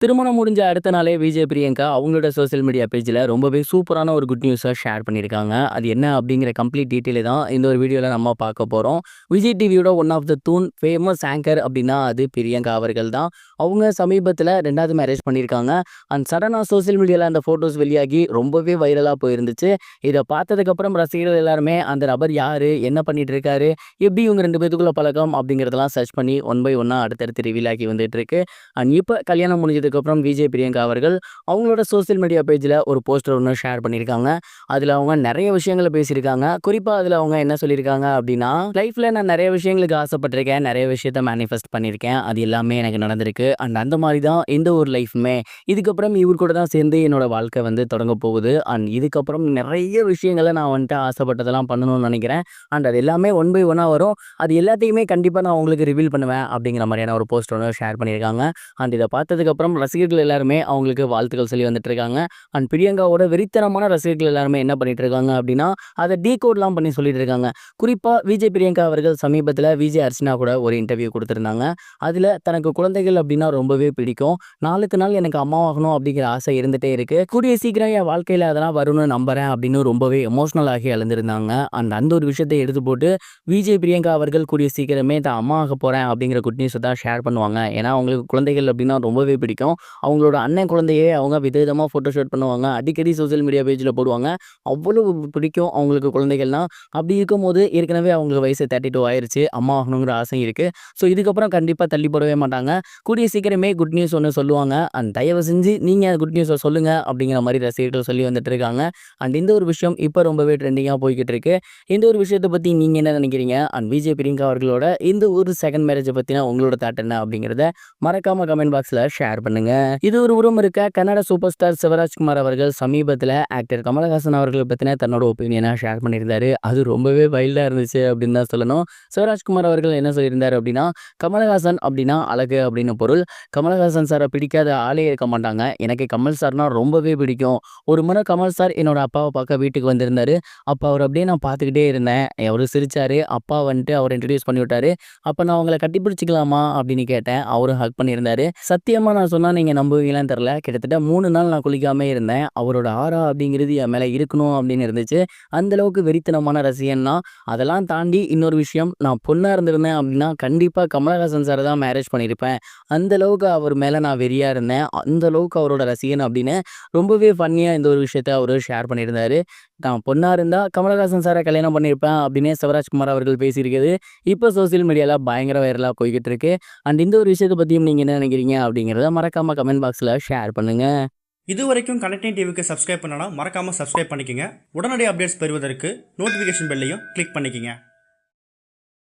திருமணம் முடிஞ்ச அடுத்த நாளே விஜய் பிரியங்கா அவங்களோட சோசியல் மீடியா பேஜ்ல ரொம்பவே சூப்பரான ஒரு குட் நியூஸை ஷேர் பண்ணியிருக்காங்க. அது என்ன அப்படிங்கிற கம்ப்ளீட் டீட்டெயில் தான் இந்த ஒரு வீடியோவில் நம்ம பார்க்க போகிறோம். விஜய் டிவியோட ஒன் ஆஃப் த தூண் ஃபேமஸ் ஆங்கர் அப்படின்னா அது பிரியங்கா அவர்கள் தான். அவங்க சமீபத்தில் ரெண்டாவது மேரேஜ் பண்ணியிருக்காங்க. அண்ட் சடனாக சோசியல் மீடியாவில் அந்த ஃபோட்டோஸ் வெளியாகி ரொம்பவே வைரலாக போயிருந்துச்சு. இதை பார்த்ததுக்கப்புறம் ரசிகர்கள் எல்லாருமே அந்த நபர் யார், என்ன பண்ணிட்டு இருக்காரு, எப்படி இவங்க ரெண்டு பேத்துக்குள்ள பழக்கம் அப்படிங்கிறதெல்லாம் சர்ச் பண்ணி ஒன் பை ஒன்னாக அடுத்தடுத்து ரிவீல் ஆகி வந்துட்டு இருக்கு. அண்ட் இப்போ கல்யாணம் முடிஞ்சதுக்கப்புறம் விஜய் பிரியங்கா அவர்கள் அவங்களோட சோசியல் மீடியா பேஜில் ஒரு போஸ்டர் ஒன்று ஷேர் பண்ணியிருக்காங்க. அதில் அவங்க நிறைய விஷயங்களை பேசியிருக்காங்க. குறிப்பாக அதில் அவங்க என்ன சொல்லியிருக்காங்க அப்படின்னா, லைஃப்பில் நான் நிறைய விஷயங்களுக்கு ஆசைப்பட்டிருக்கேன், நிறைய விஷயத்த மேனிஃபெஸ்ட் பண்ணியிருக்கேன், அது எல்லாமே எனக்கு நடந்திருக்கு. அண்ட் அந்த மாதிரி தான் இந்த ஒரு லைஃப்புமே. இதுக்கப்புறம் இவர் கூட தான் சேர்ந்து என்னோட வாழ்க்கை வந்து தொடங்க போகுது. அண்ட் இதுக்கப்புறம் நிறைய விஷயங்களை நான் வந்துட்டு ஆசைப்பட்டதெல்லாம் பண்ணணும்னு நினைக்கிறேன். அண்ட் அது எல்லாமே ஒன் பை ஒன்னாக வரும். அது எல்லாத்தையுமே கண்டிப்பாக நான் உங்களுக்கு ரிவீல் பண்ணுவேன் அப்படிங்கிற மாதிரியான ஒரு போஸ்ட் ஒன்று ஷேர் பண்ணியிருக்காங்க. அண்ட் இதை பார்த்ததுக்கப்புறம் ரசிகர்கள் எல்லாருமே அவங்களுக்கு வாழ்த்துக்கள் சொல்லி வந்துட்டு இருக்காங்க. அண்ட் பிரியங்காவோட வெறித்தனமான ரசிகர்கள் எல்லாருமே என்ன பண்ணிட்டு இருக்காங்க அப்படின்னா, அதை டீகோட்லாம் பண்ணி சொல்லிட்டு இருக்காங்க. குறிப்பாக விஜய் பிரியங்கா அவர்கள் சமீபத்தில் விஜய் அர்ச்சனா கூட ஒரு இன்டர்வியூ கொடுத்துருந்தாங்க. அதில் தனக்கு குழந்தைகள் அப்படின்னா ரொம்பவே பிடிக்கும், நாளுக்கு நாள் எனக்கு அம்மாவாகணும் அப்படிங்கிற ஆசை இருந்துகிட்டே இருக்கு, கூடிய சீக்கிரம் என் வாழ்க்கையில் அதெல்லாம் வரும்னு நம்புறேன் அப்படின்னு ரொம்பவே எமோஷனல் ஆகி எழுந்திருந்தாங்க. அந்த ஒரு விஷயத்தை எடுத்து போட்டு விஜய் பிரியங்கா அவர்கள் கூடிய சீக்கிரமே தான் அம்மா ஆக போகிறேன் அப்படிங்கிற குட் நியூஸை தான் ஷேர் பண்ணுவாங்க. ஏன்னா அவங்களுக்கு குழந்தைகள் அப்படின்னா ரொம்பவே பிடிக்கும். அவங்களோட அண்ணன் குழந்தையே அவங்க விதவிதமாக ஃபோட்டோஷூட் பண்ணுவாங்க, அடிக்கடி சோசியல் மீடியா பேஜில் போடுவாங்க. அவ்வளோ பிடிக்கும் அவங்களுக்கு குழந்தைகள்லாம். அப்படி இருக்கும்போது ஏற்கனவே அவங்களுக்கு வயசு 32 ஆயிடுச்சு, அம்மா ஆகணுங்கிற ஆசை இருக்குது. ஸோ இதுக்கப்புறம் கண்டிப்பாக தள்ளி போடவே மாட்டாங்க. கூடிய சீக்கிரமே குட் நியூஸ் ஒன்று சொல்லுவாங்க. அண்ட் தயவு செஞ்சு நீங்கள் குட் நியூஸை சொல்லுங்கள் அப்படிங்கிற மாதிரி ரசிகர்கள் சொல்லி வந்துட்டு இருக்காங்க. அண்ட் இந்த ஒரு விஷயம் இப்போ ரொம்பவே ட்ரெண்டிங்காக போய்கிட்டு இருக்கு. இந்த ஒரு விஷயத்தை பற்றி நீங்கள் என்ன நினைக்கிறீங்க? அண்ட் விஜய் பிரியங்கா அவர்களோட இந்த ஒரு செகண்ட் மேரேஜை பற்றினா உங்களோட தாட் என்ன அப்படிங்கிறத மறக்காம கமெண்ட் பாக்ஸ்ல ஷேர் பண்ணுங்க. இது ஒரு உரம் இருக்க கன்னட சூப்பர் ஸ்டார் சிவராஜ்குமார் அவர்கள் சமீபத்தில் ஆக்டர் கமலஹாசன் அவர்களை பற்றின தன்னோட ஒப்பீனியனை ஷேர் பண்ணியிருந்தாரு. அது ரொம்பவே வைல்டாக இருந்துச்சு அப்படின்னு தான் சொல்லணும். சிவராஜ்குமார் அவர்கள் என்ன சொல்லியிருந்தாரு அப்படின்னா, கமலஹாசன் அப்படின்னா அழகு அப்படின்னு பொருள். கமலஹாசன் சாரை பிடிக்காத ஆளே இருக்க மாட்டாங்க. எனக்கு கமல் சார்னா ரொம்பவே பிடிக்கும். ஒரு முறை கமல் சார் என்னோட அப்பாவை பார்க்க வீட்டுக்கு வந்திருந்தாரு. அப்போ அவர் அப்படியே நான் பார்த்துக்கிட்டே இருந்தேன். அவர் சிரிச்சாரு. அப்பா வந்துட்டு அவர் இன்ட்ரடியூஸ் பண்ணி விட்டாரு. அப்போ நான் அவங்களை கட்டி பிடிச்சிக்கலாமா அப்படின்னு கேட்டேன். அவரும் ஹக் பண்ணியிருந்தாரு. சத்தியமாக நான் சொன்னால் நீங்கள் நம்புவீங்களான்னு தெரில. கிட்டத்தட்ட 3 நாள் நான் குளிக்காமே இருந்தேன். அவரோட ஆரா அப்படிங்கிறது என் மேலே இருக்கணும் அப்படின்னு இருந்துச்சு. அந்தளவுக்கு வெறித்தனமான ரசிகன்னா. அதெல்லாம் தாண்டி இன்னொரு விஷயம், நான் பொண்ணாக இருந்திருந்தேன் அப்படின்னா கண்டிப்பாக கமலஹாசன் சாரை தான் மேரேஜ் பண்ணியிருப்பேன். அந்தளவுக்கு அவர் மேலே நான் வெறியாக இருந்தேன். அந்தளவுக்கு அவரோட ரசிகன் அப்படின்னு ரொம்பவே ஃபன்னியாக இந்த ஒரு விஷயத்த அவர் ஷேர் பண்ணியிருந்தாரு. நான் பொண்ணாக இருந்தால் கமலஹாசன் சாரை கல்யாணம் பண்ணியிருப்பேன் அப்படின்னே சிவராஜ்குமார் அவர்கள் பேசியிருக்கிறது இப்போ சோசியல் மீடியாவில் பயங்கர வைரலாக போய்கிட்டு இருக்கு. அண்ட் இந்த ஒரு விஷயத்தை பற்றியும் நீங்கள் என்ன நினைக்கிறீங்க அப்படிங்கிறத மறக்காமல் கமெண்ட் பாக்ஸில் ஷேர் பண்ணுங்கள். இது வரைக்கும் கனெக்டிங் டிவிக்கு சப்ஸ்கிரைப் பண்ணனா மறக்காமல் சப்ஸ்கிரைப் பண்ணிக்கங்க. உடனடி அப்டேட்ஸ் பெறுவதற்கு நோட்டிஃபிகேஷன் பெல்லையும் கிளிக் பண்ணிக்கங்க.